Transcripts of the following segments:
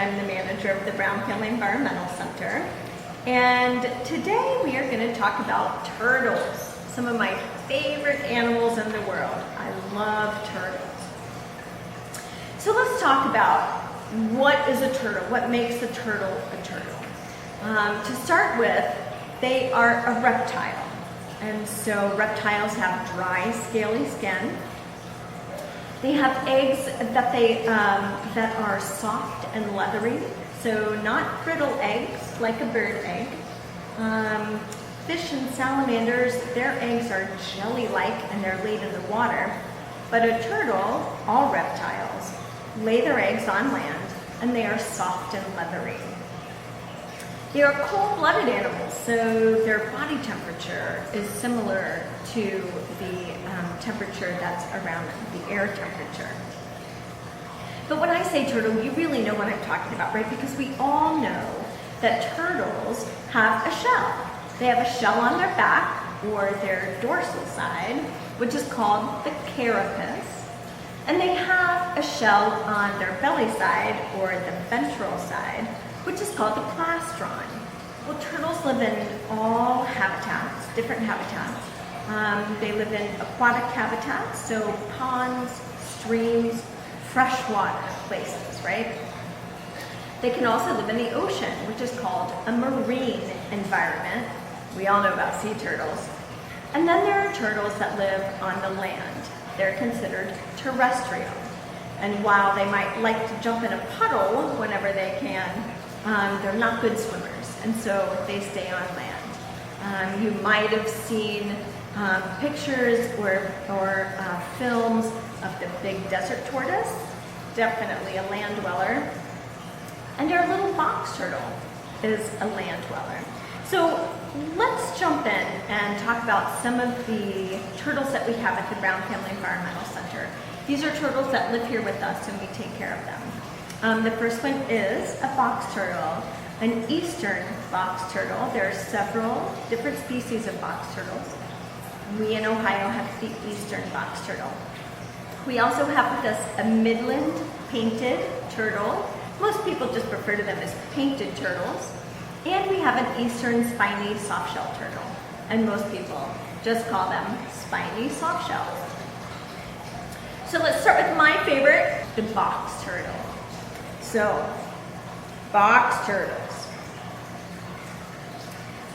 I'm the manager of the Brown Family Environmental Center. And today we are going to talk about turtles, some of my favorite animals in the world. I love turtles. So let's talk about what is a turtle, what makes a turtle a turtle. To start with, they are a reptile. And so reptiles have dry, scaly skin. They have eggs that are soft and leathery, so not brittle eggs like a bird egg. Fish and salamanders, their eggs are jelly-like and they're laid in the water. But a turtle, all reptiles, lay their eggs on land and they are soft and leathery. They are cold-blooded animals, so their body temperature is similar to the temperature that's around the air temperature. But when I say turtle, you really know what I'm talking about, right? Because we all know that turtles have a shell. They have a shell on their back or their dorsal side, which is called the carapace. And they have a shell on their belly side or the ventral side, which is called the plastron. Well, turtles live in all habitats, different habitats. They live in aquatic habitats, so ponds, streams, freshwater places, right? They can also live in the ocean, which is called a marine environment. We all know about sea turtles. And then there are turtles that live on the land. They're considered terrestrial. And while they might like to jump in a puddle whenever they can, they're not good swimmers, and so they stay on land. You might have seen pictures or films of the big desert tortoise, definitely a land dweller. And our little box turtle is a land dweller. So let's jump in and talk about some of the turtles that we have at the Brown Family Environmental Center. These are turtles that live here with us and we take care of them. The first one is a box turtle, an eastern box turtle. There are several different species of box turtles. We in Ohio have the eastern box turtle. We also have with us a Midland Painted Turtle. Most people just refer to them as painted turtles. And we have an eastern Spiny Softshell Turtle. And most people just call them Spiny Softshells. So let's start with my favorite, the box turtle. So, box turtles.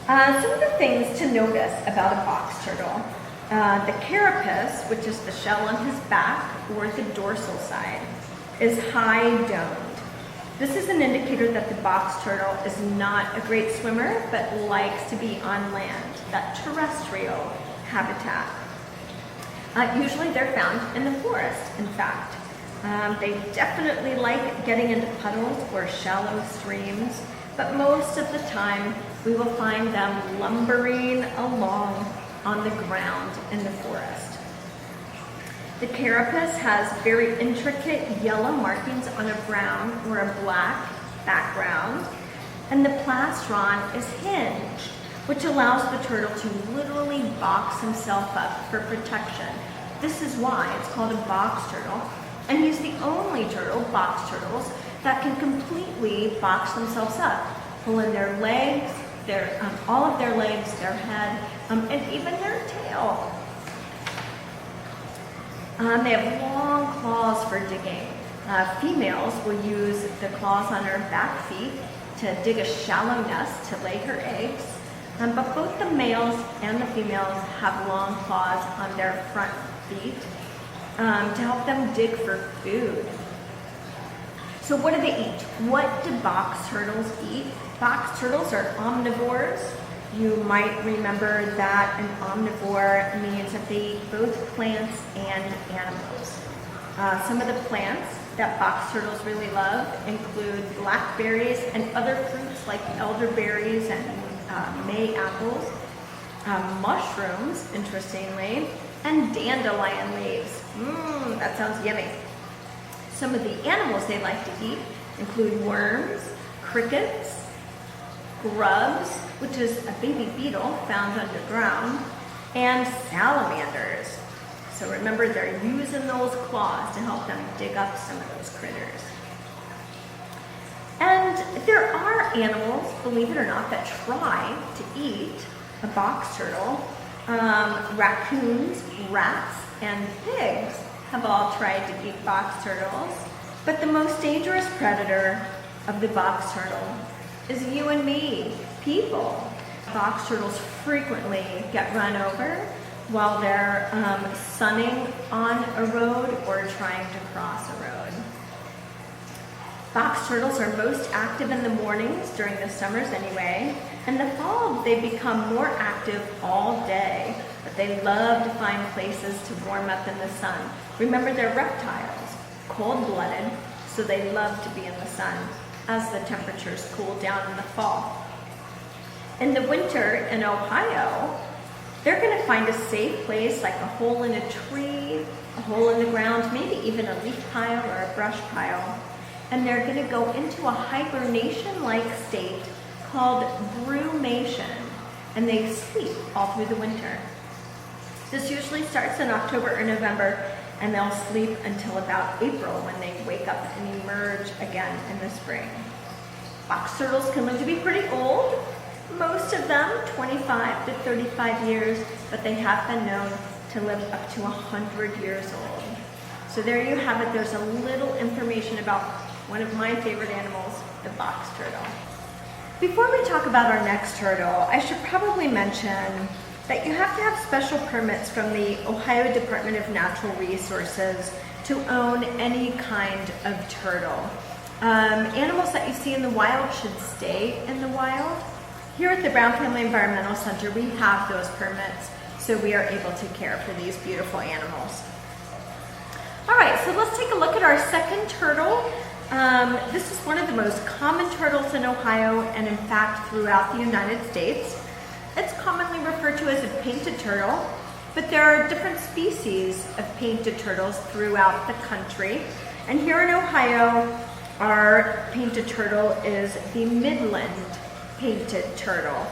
Some of the things to notice about a box turtle. The carapace, which is the shell on his back or the dorsal side, is high domed. This is an indicator that the box turtle is not a great swimmer, but likes to be on land, that terrestrial habitat. Usually they're found in the forest, in fact. They definitely like getting into puddles or shallow streams, but most of the time we will find them lumbering along on the ground in the forest. The carapace has very intricate yellow markings on a brown or a black background, and the plastron is hinged, which allows the turtle to literally box himself up for protection. This is why it's called a box turtle. And he's the only turtle, box turtles, that can completely box themselves up, pull in their legs, all of their legs, their head, and even their tail. They have long claws for digging. Females will use the claws on her back feet to dig a shallow nest to lay her eggs. But both the males and the females have long claws on their front feet to help them dig for food. So what do they eat? What do box turtles eat? Box turtles are omnivores. You might remember that an omnivore means that they eat both plants and animals. Some of the plants that box turtles really love include blackberries and other fruits like elderberries and May apples, mushrooms, interestingly, and dandelion leaves. That sounds yummy. Some of the animals they like to eat include worms, crickets, grubs, which is a baby beetle found underground, and salamanders. So remember, they're using those claws to help them dig up some of those critters. And there are animals, believe it or not, that try to eat a box turtle. Raccoons, rats, and pigs have all tried to eat box turtles. But the most dangerous predator of the box turtle is you and me, people. Box turtles frequently get run over while they're sunning on a road or trying to cross a road. Box turtles are most active in the mornings during the summers anyway. In the fall, they become more active all day, but they love to find places to warm up in the sun. Remember, they're reptiles, cold-blooded, so they love to be in the sun as the temperatures cool down in the fall. In the winter in Ohio, they're going to find a safe place like a hole in a tree, a hole in the ground, maybe even a leaf pile or a brush pile. And they're going to go into a hibernation-like state called brumation, and they sleep all through the winter. This usually starts in October or November, and they'll sleep until about April when they wake up and emerge again in the spring. Box turtles can live to be pretty old, most of them 25 to 35 years, but they have been known to live up to 100 years old. So there you have it. There's a little information about one of my favorite animals, the box turtle. Before we talk about our next turtle, I should probably mention that you have to have special permits from the Ohio Department of Natural Resources to own any kind of turtle. Animals that you see in the wild should stay in the wild. Here at the Brown Family Environmental Center, we have those permits, so we are able to care for these beautiful animals. All right, so let's take a look at our second turtle. This is one of the most common turtles in Ohio and in fact throughout the United States. It's commonly referred to as a painted turtle, but there are different species of painted turtles throughout the country. And here in Ohio, our painted turtle is the Midland Painted Turtle.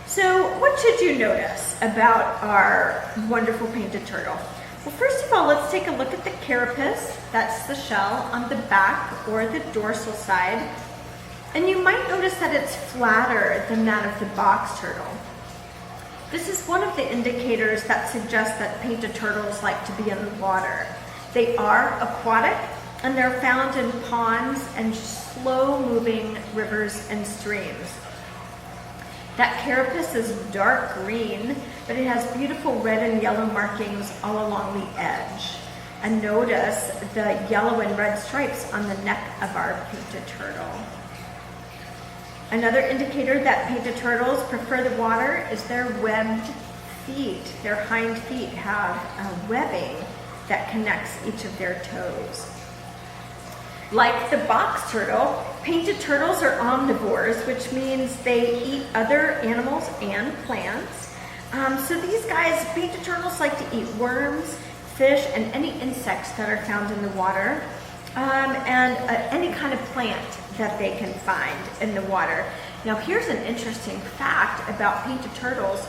So what should you notice about our wonderful painted turtle? Well, first of all, let's take a look at the carapace. That's the shell on the back or the dorsal side. And you might notice that it's flatter than that of the box turtle. This is one of the indicators that suggests that painted turtles like to be in the water. They are aquatic, and they're found in ponds and slow-moving rivers and streams. That carapace is dark green, but it has beautiful red and yellow markings all along the edge. And notice the yellow and red stripes on the neck of our painted turtle. Another indicator that painted turtles prefer the water is their webbed feet. Their hind feet have a webbing that connects each of their toes. Like the box turtle, painted turtles are omnivores, which means they eat other animals and plants. So these guys, painted turtles, like to eat worms, fish, and any insects that are found in the water, and any kind of plant that they can find in the water. Now here's an interesting fact about painted turtles.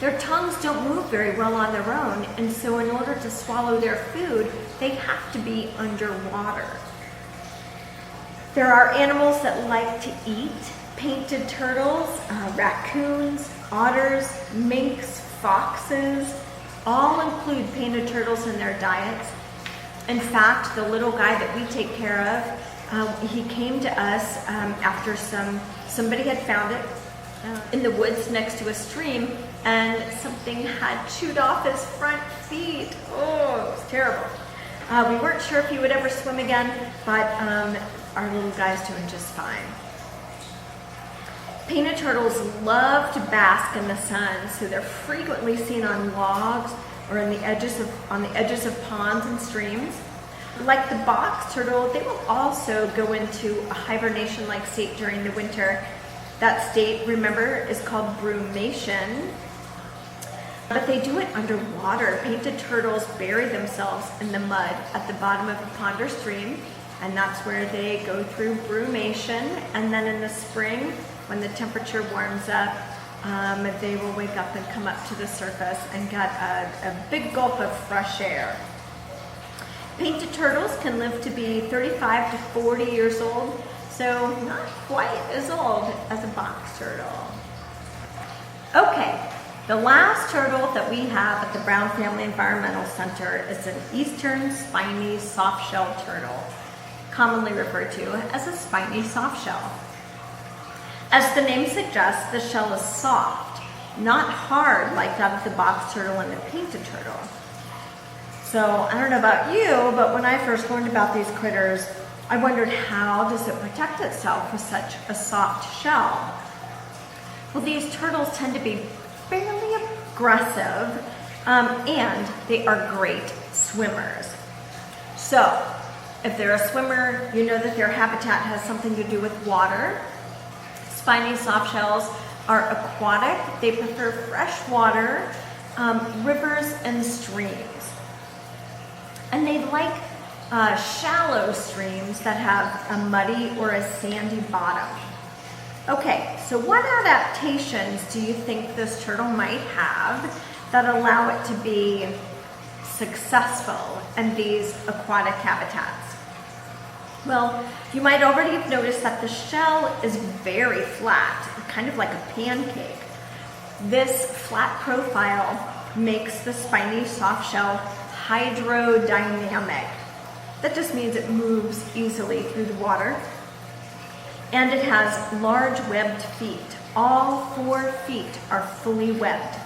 Their tongues don't move very well on their own, and so in order to swallow their food, they have to be underwater. There are animals that like to eat painted turtles, raccoons, otters, minks, foxes, all include painted turtles in their diets. In fact, the little guy that we take care of, he came to us after somebody had found it in the woods next to a stream, and something had chewed off his front feet. Oh, it was terrible. We weren't sure if he would ever swim again, but our little guy's doing just fine. Painted turtles love to bask in the sun, so they're frequently seen on logs or on the edges of ponds and streams. Like the box turtle, they will also go into a hibernation-like state during the winter. That state, remember, is called brumation. But they do it underwater. Painted turtles bury themselves in the mud at the bottom of a pond or stream, and that's where they go through brumation. And then in the spring, when the temperature warms up, they will wake up and come up to the surface and get a big gulp of fresh air. Painted turtles can live to be 35 to 40 years old, so not quite as old as a box turtle. Okay, the last turtle that we have at the Brown Family Environmental Center is an eastern spiny softshell turtle, commonly referred to as a spiny softshell. As the name suggests, the shell is soft, not hard like that of the box turtle and the painted turtle. So I don't know about you, but when I first learned about these critters, I wondered, how does it protect itself with such a soft shell? Well, these turtles tend to be fairly aggressive, and they are great swimmers. So if they're a swimmer, you know that their habitat has something to do with water. Spiny softshells are aquatic. They prefer fresh water, rivers and streams. And they like shallow streams that have a muddy or a sandy bottom. Okay, so what adaptations do you think this turtle might have that allow it to be successful in these aquatic habitats? Well, you might already have noticed that the shell is very flat, kind of like a pancake. This flat profile makes the spiny softshell hydrodynamic. That just means it moves easily through the water. And it has large webbed feet. All 4 feet are fully webbed.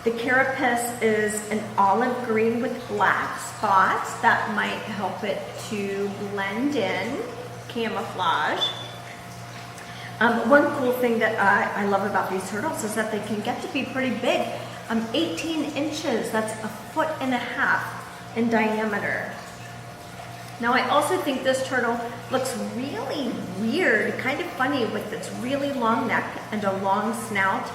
The carapace is an olive green with black spots that might help it to blend in, camouflage. One cool thing that I love about these turtles is that they can get to be pretty big. 18 inches, that's 1.5 feet in diameter. Now I also think this turtle looks really weird, kind of funny with its really long neck and a long snout.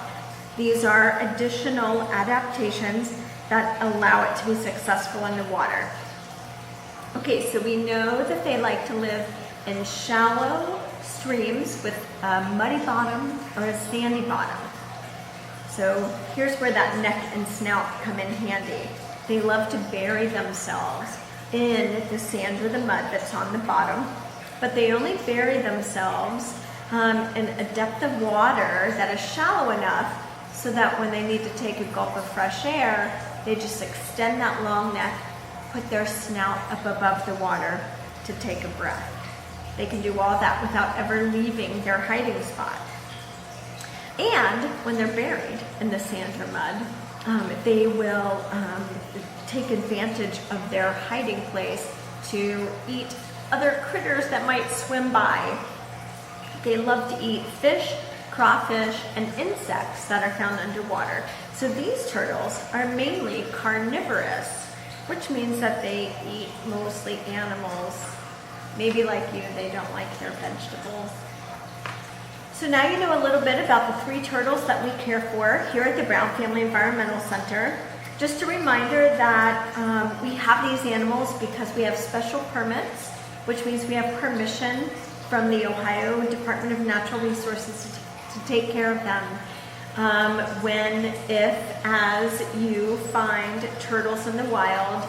These are additional adaptations that allow it to be successful in the water. Okay, so we know that they like to live in shallow streams with a muddy bottom or a sandy bottom. So here's where that neck and snout come in handy. They love to bury themselves in the sand or the mud that's on the bottom, but they only bury themselves in a depth of water that is shallow enough so that when they need to take a gulp of fresh air, they just extend that long neck, put their snout up above the water to take a breath. They can do all that without ever leaving their hiding spot. And when they're buried in the sand or mud, they will take advantage of their hiding place to eat other critters that might swim by. They love to eat fish, crawfish, and insects that are found underwater. So these turtles are mainly carnivorous, which means that they eat mostly animals. Maybe like you, they don't like their vegetables. So now you know a little bit about the 3 turtles that we care for here at the Brown Family Environmental Center. Just a reminder that we have these animals because we have special permits, which means we have permission from the Ohio Department of Natural Resources to take care of them as you find turtles in the wild.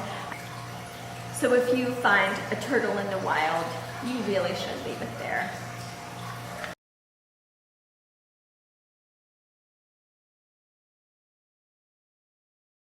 So if you find a turtle in the wild, you really should leave it there.